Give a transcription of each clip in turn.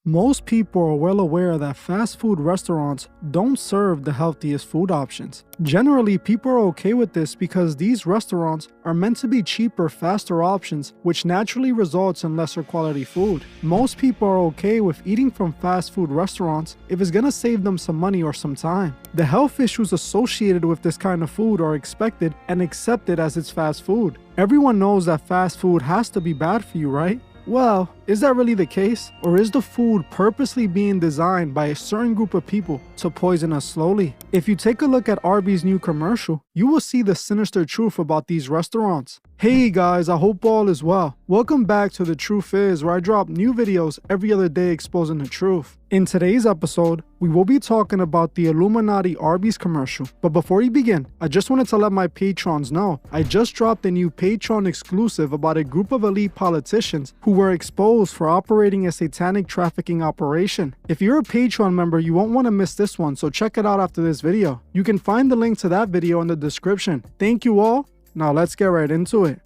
Most people are well aware that fast food restaurants don't serve the healthiest food options. Generally, people are okay with this because these restaurants are meant to be cheaper, faster options, which naturally results in lesser quality food. Most people are okay with eating from fast food restaurants if it's gonna save them some money or some time. The health issues associated with this kind of food are expected and accepted as it's fast food. Everyone knows that fast food has to be bad for you, right? Well, is that really the case? Or is the food purposely being designed by a certain group of people to poison us slowly? If you take a look at Arbys' new commercial, you will see the sinister truth about these restaurants. Hey guys, I hope all is well. Welcome back to The Truth Is, where I drop new videos every other day exposing the truth. In today's episode, we will be talking about the Illuminati Arbys commercial. But before we begin, I just wanted to let my patrons know I just dropped a new Patreon exclusive about a group of elite politicians who were exposed for operating a satanic trafficking operation. If you're a Patreon member, you won't want to miss this one, so check it out after this video. You can find the link to that video in the description. Thank you all. Now let's get right into it.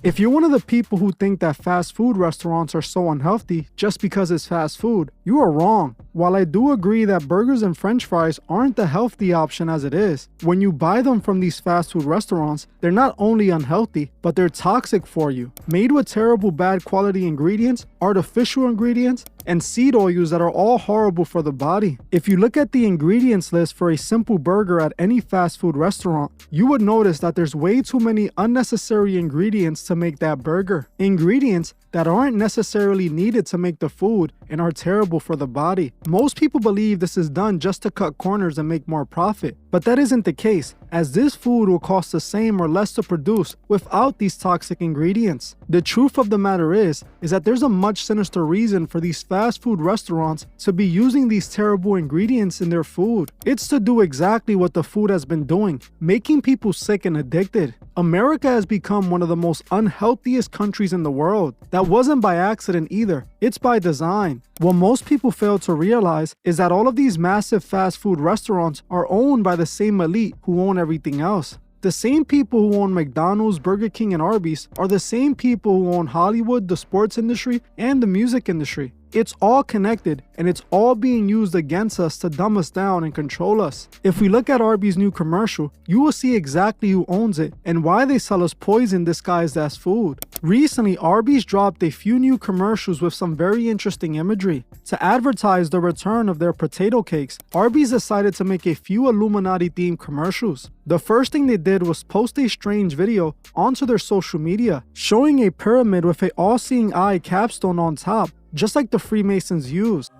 If you're one of the people who think that fast food restaurants are so unhealthy just because it's fast food, you are wrong. While I do agree that burgers and french fries aren't the healthy option as it is, when you buy them from these fast food restaurants, they're not only unhealthy, but they're toxic for you. Made with terrible bad quality ingredients, artificial ingredients, and seed oils that are all horrible for the body. If you look at the ingredients list for a simple burger at any fast food restaurant, you would notice that there's way too many unnecessary ingredients to make that burger. Ingredients that aren't necessarily needed to make the food and are terrible for the body. Most people believe this is done just to cut corners and make more profit, but that isn't the case, as this food will cost the same or less to produce without these toxic ingredients. The truth of the matter is that there's a much sinister reason for these fast food restaurants to be using these terrible ingredients in their food. It's to do exactly what the food has been doing, making people sick and addicted. America has become one of the most unhealthiest countries in the world. That wasn't by accident either, it's by design. What most people fail to realize is that all of these massive fast food restaurants are owned by the same elite who own everything else. The same people who own McDonald's, Burger King, and Arbys are the same people who own Hollywood, the sports industry, and the music industry. It's all connected, and it's all being used against us to dumb us down and control us. If we look at Arbys' new commercial, you will see exactly who owns it and why they sell us poison disguised as food. Recently, Arbys dropped a few new commercials with some very interesting imagery. To advertise the return of their potato cakes, Arbys decided to make a few Illuminati-themed commercials. The first thing they did was post a strange video onto their social media, showing a pyramid with an all-seeing eye capstone on top, just like the Freemasons used.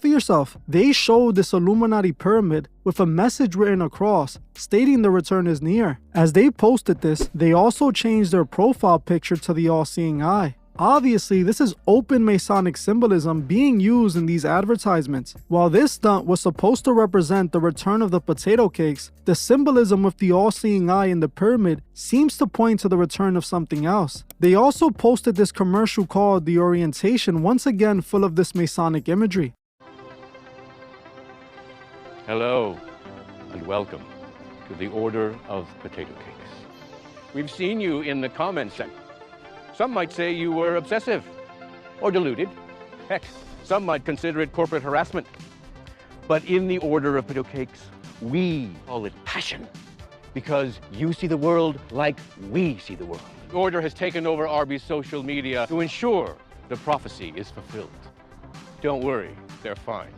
For yourself, they showed this Illuminati pyramid with a message written across stating the return is near. As they posted this, they also changed their profile picture to the all-seeing eye. Obviously, this is open Masonic symbolism being used in these advertisements. While this stunt was supposed to represent the return of the potato cakes, the symbolism with the all-seeing eye in the pyramid seems to point to the return of something else. They also posted this commercial called The Orientation, once again full of this Masonic imagery. Hello, and welcome to the Order of Potato Cakes. We've seen you in the comments section. Some might say you were obsessive or deluded. Heck, some might consider it corporate harassment. But in the Order of Potato Cakes, we call it passion, because you see the world like we see the world. The Order has taken over Arbys' social media to ensure the prophecy is fulfilled. Don't worry, they're fine.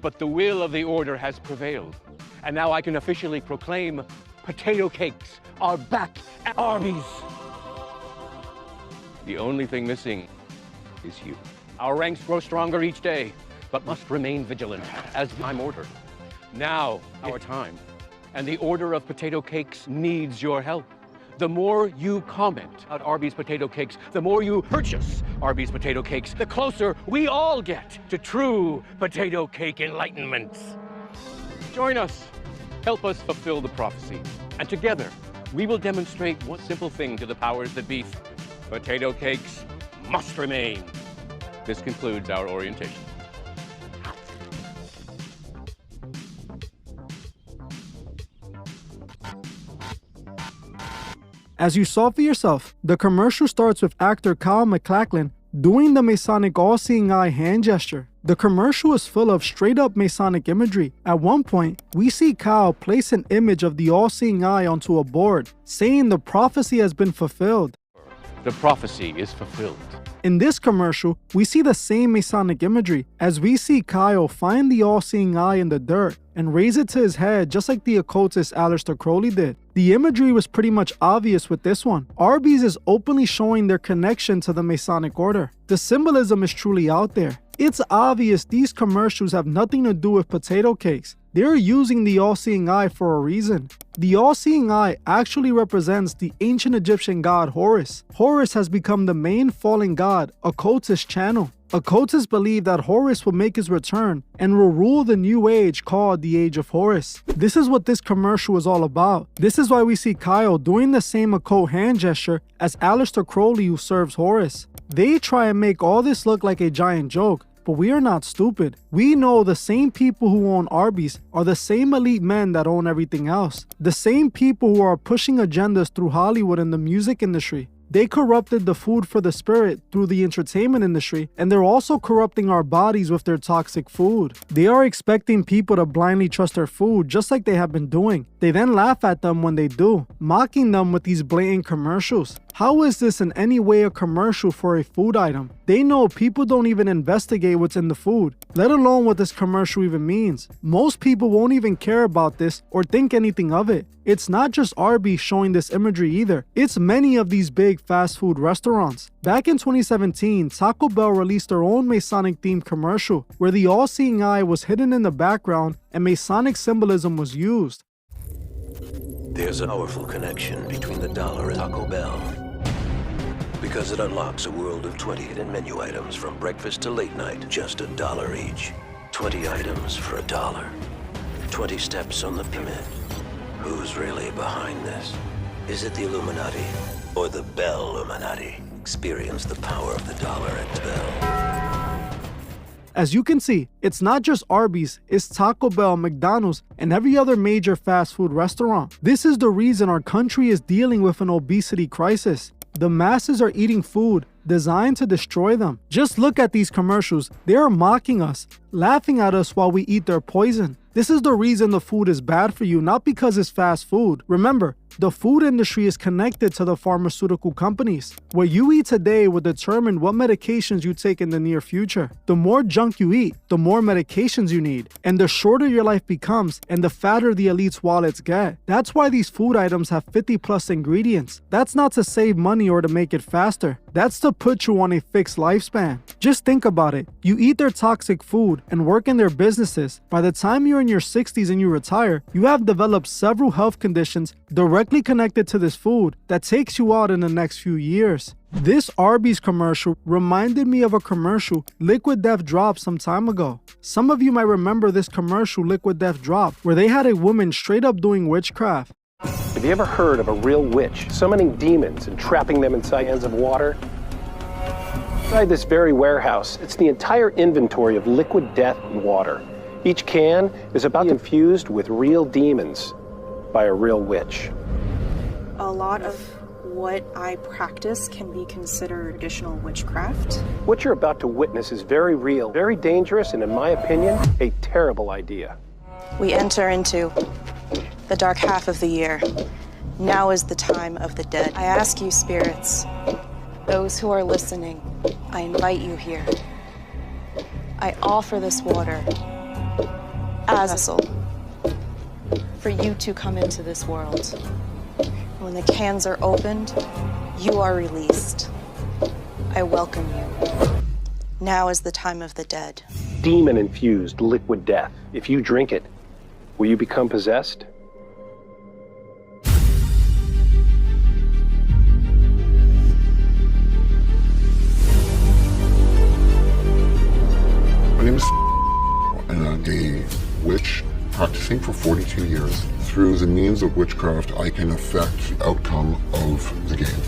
But the will of the Order has prevailed, and now I can officially proclaim potato cakes are back at Arbys. The only thing missing is you. Our ranks grow stronger each day, but must remain vigilant as I'm ordered. Now, our time, and the Order of Potato Cakes needs your help. The more you comment about Arbys potato cakes, the more you purchase Arbys potato cakes, the closer we all get to true potato cake enlightenment. Join us. Help us fulfill the prophecy. And together, we will demonstrate one simple thing to the powers that be. Potato cakes must remain. This concludes our orientation. As you saw for yourself, the commercial starts with actor Kyle MacLachlan doing the Masonic all-seeing eye hand gesture. The commercial is full of straight-up Masonic imagery. At one point, we see Kyle place an image of the all-seeing eye onto a board, saying the prophecy has been fulfilled. The prophecy is fulfilled. In this commercial, we see the same Masonic imagery as we see Kyle find the all-seeing eye in the dirt and raise it to his head just like the occultist Aleister Crowley did. The imagery was pretty much obvious with this one. Arbys is openly showing their connection to the Masonic order. The symbolism is truly out there. It's obvious these commercials have nothing to do with potato cakes. They're using the all-seeing eye for a reason. The all-seeing eye actually represents the ancient Egyptian god Horus. Horus has become the main fallen god occultist channel. Occultists believe that Horus will make his return and will rule the new age called the Age of Horus. This is what this commercial is all about. This is why we see Kyle doing the same occult hand gesture as Aleister Crowley who serves Horus. They try and make all this look like a giant joke, but we are not stupid. We know the same people who own Arbys are the same elite men that own everything else. The same people who are pushing agendas through Hollywood and the music industry. They corrupted the food for the spirit through the entertainment industry, and they're also corrupting our bodies with their toxic food. They are expecting people to blindly trust their food just like they have been doing. They then laugh at them when they do, mocking them with these blatant commercials. How is this in any way a commercial for a food item? They know people don't even investigate what's in the food, let alone what this commercial even means. Most people won't even care about this or think anything of it. It's not just Arbys showing this imagery either. It's many of these big fast food restaurants. Back in 2017, Taco Bell released their own Masonic themed commercial where the all-seeing eye was hidden in the background and Masonic symbolism was used. There's a powerful connection between the dollar and Taco Bell, because it unlocks a world of 20 hidden menu items from breakfast to late night, just $1 each. 20 items for $1. 20 steps on the pyramid. Who's really behind this? Is it the Illuminati or the Bell Illuminati? Experience the power of the dollar at Bell. As you can see, it's not just Arbys, it's Taco Bell, McDonald's, and every other major fast food restaurant. This is the reason our country is dealing with an obesity crisis. The masses are eating food designed to destroy them. Just look at these commercials. They are mocking us, laughing at us while we eat their poison. This is the reason the food is bad for you, not because it's fast food. Remember, the food industry is connected to the pharmaceutical companies. What you eat today will determine what medications you take in the near future. The more junk you eat, the more medications you need. And the shorter your life becomes, and the fatter the elite's wallets get. That's why these food items have 50+ ingredients. That's not to save money or to make it faster. That's to put you on a fixed lifespan. Just think about it. You eat their toxic food and work in their businesses. By the time you're in your 60s and you retire, you have developed several health conditions directly connected to this food that takes you out in the next few years. This Arbys commercial reminded me of a commercial Liquid Death dropped some time ago. Some of you might remember this commercial Liquid Death dropped, where they had a woman straight up doing witchcraft. Have you ever heard of a real witch summoning demons and trapping them inside cans of water? Inside this very warehouse, it's the entire inventory of liquid death and water. Each can is about infused with real demons by a real witch. A lot of what I practice can be considered traditional witchcraft. What you're about to witness is very real, very dangerous, and in my opinion, a terrible idea. We enter into the dark half of the year. Now is the time of the dead. I ask you, spirits, those who are listening, I invite you here. I offer this water as a vessel for you to come into this world. When the cans are opened, you are released. I welcome you. Now is the time of the dead. Demon-infused liquid death. If you drink it, will you become possessed? My name is and I'm a witch practicing for 42 years. Through the means of witchcraft, I can affect the outcome of the game.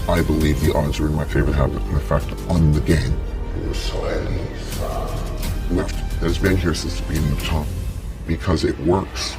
I believe the odds are in my favor to have an effect on the game. That has been here since the beginning of time because it works.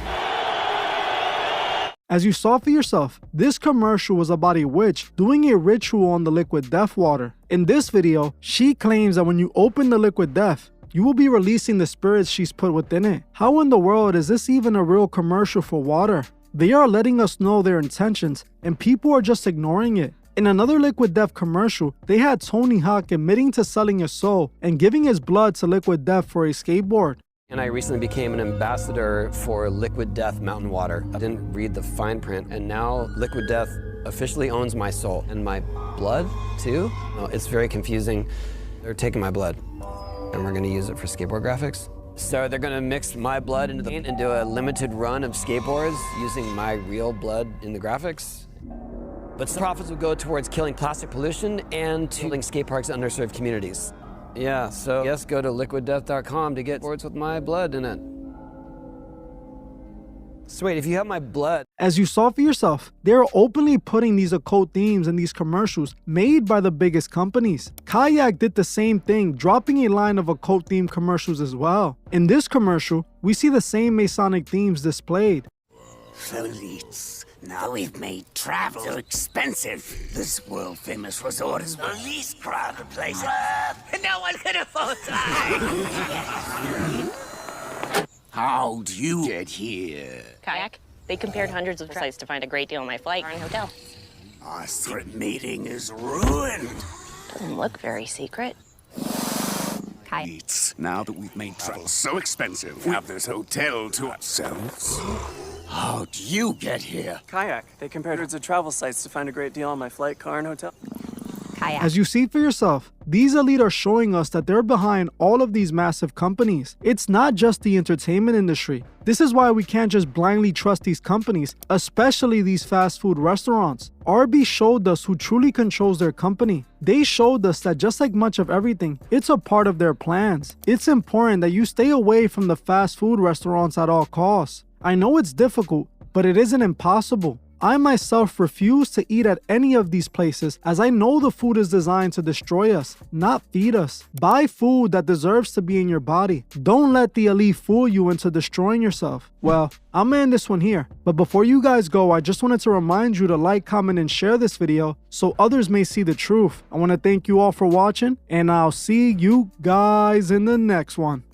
As you saw for yourself, this commercial was about a witch doing a ritual on the liquid death water. In this video, she claims that when you open the liquid death, you will be releasing the spirits she's put within it. How in the world is this even a real commercial for water? They are letting us know their intentions, and people are just ignoring it. In another Liquid Death commercial, they had Tony Hawk admitting to selling his soul and giving his blood to Liquid Death for a skateboard. And I recently became an ambassador for Liquid Death Mountain Water. I didn't read the fine print, and now Liquid Death officially owns my soul and my blood too. Oh, it's very confusing. They're taking my blood, and we're gonna use it for skateboard graphics. So they're gonna mix my blood into the paint and do a limited run of skateboards using my real blood in the graphics. But some profits will go towards killing plastic pollution and to building skate parks in underserved communities. Yeah, so yes, go to liquiddeath.com to get boards with my blood in it. So wait, if you have my blood... As you saw for yourself, they're openly putting these occult themes in these commercials made by the biggest companies. Kayak did the same thing, dropping a line of occult themed commercials as well. In this commercial, we see the same Masonic themes displayed. Elites, now we've made travel so expensive. This world-famous resort is the least crowded place on Earth. No one can afford to. How'd you get here? Kayak. They compared hundreds of sites to find a great deal on my flight and hotel. Our secret meeting is ruined. Doesn't look very secret. Elites, now that we've made travel so expensive, we have this hotel to ourselves. How'd you get here? Kayak. They compared hundreds of travel sites to find a great deal on my flight, car, and hotel. Kayak. As you see for yourself, these elite are showing us that they're behind all of these massive companies. It's not just the entertainment industry. This is why we can't just blindly trust these companies, especially these fast food restaurants. Arbys showed us who truly controls their company. They showed us that just like much of everything, it's a part of their plans. It's important that you stay away from the fast food restaurants at all costs. I know it's difficult, but it isn't impossible. I myself refuse to eat at any of these places as I know the food is designed to destroy us, not feed us. Buy food that deserves to be in your body. Don't let the elite fool you into destroying yourself. Well, I'm gonna end this one here, but before you guys go, I just wanted to remind you to like, comment, and share this video so others may see the truth. I want to thank you all for watching, and I'll see you guys in the next one.